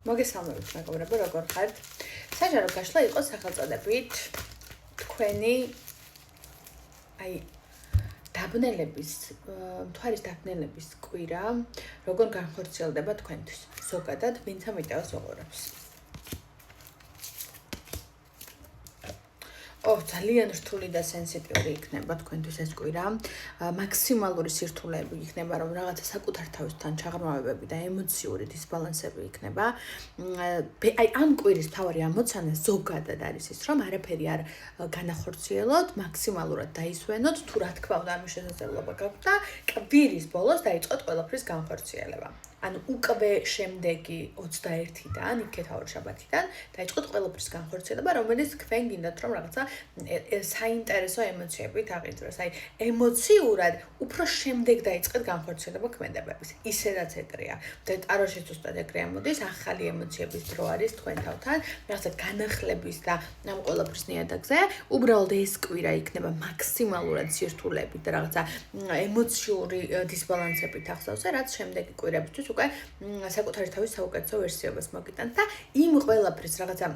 მოგესალმებით მეგობრებო, როგორ ხართ? საჯარო გაშლა იყო სახელწოდებით თქვენი დაბნელების, მთვარის დაბნელების კვირა, როგორ განხორციელდება თქვენთვის. ზოგადად, ვინც ამ ვიდეოს უყურებს. ძალიან რთული და სენსიტიური იქნება თქვენთვის ეს კვირა. მაქსიმალური სირთულეები იქნება, რომ რაღაცა საკუთარ თავისთან ჩაღრმავებები და ემოციური დისბალანსები იქნება. ამ კვირის მთავარი ამოცანა ზოგადად არის ის, რომ არაფერი არ განახორციელოთ, მაქსიმალურად დაისვენოთ, თუ რა თქმა უნდა ამის შესაძლებლობა გაქვთ და კვირის ბოლოს დაიწყოთ ყველაფრის განხორციელება. ანუ უკვე შემდეგი 21-დან, იქეთ შაბათიდან დაიწყოთ ყველაფრის განხორციელება, რომელიც თქვენ გინდათ რომ რაღაცა საინტერესო ემოციებით აღიძრას. ემოციურად უფრო შემდეგ დაიწყეთ განხორციელება ქმედებების. ისედაც ეგრეა. და ტაროში ზუსტად ეგრეა მოდის, ახალი ემოციების დრო არის თქვენ თავთან, რაღაცა განახლების და ამ ყველაფრის ნიადაგზე. უბრალოდ ეს კვირა იქნება მაქსიმალურად სირთულეებით და რაღაცა ემოციური დისბალანსებით ახსოვზე, რაც შემდეგი კვირებისთვის უკვე საკუთარი თავის საუკეთესო ვერსიობას მოგიტანთ და იმ ყველაფრის რაღაცა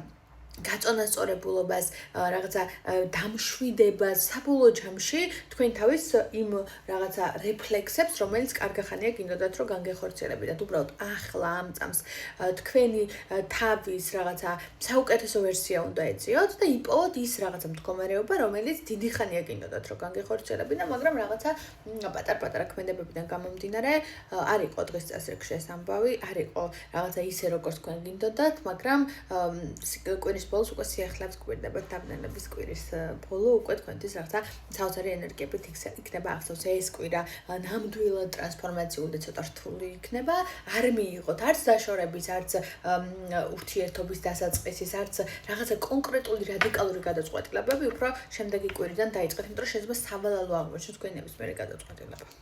გაწონასწორებულობას, რაღაცა დამშვიდებას, საბოლოო ჯამში თქვენ თავის იმ რაღაცა რეფლექსებს, რომელიც კარგახანია გინდოდათ რომ განგეხორციელებიდეთ. უბრალოდ ახლა ამ წამს თქვენი თავის რაღაცა საუკეთესო ვერსია უნდა ეწიოთ და იპოვოთ ის რაღაცა მდგომარეობა, რომელიც დიდი ხანია გინდოდათ რომ განგეხორციელებიდეთ, მაგრამ რაღაცა პატარ-პატარა ქმედებებიდან გამომდინარე არ იყო დღეს წესრიგში ეს ამბავი, არ იყო რაღაცა ისე როგორც თქვენ გინდოდათ, მაგრამ კვირის ბოლოს უკვე სიახლეებს გვირდებათ დაბნელების კვირის ბოლო უკვე თქვენთვის რაღაცა საოცარი ენერგიებით იქნება ახსოვს ეს კვირა ნამდვილად ტრანსფორმაციული და ცოტა რთული იქნება არ მიიღოთ არც დაშორების არც ურთიერთობის დასაწყისის არც რაღაცა კონკრეტული რადიკალური გადაწყვეტილებები უფრო შემდეგი კვირიდან დაიწყეთ იმიტომ რომ შეიძლება სავალალო აღმოჩნდეს თქვენი ნებისმიერი გადაწყვეტილება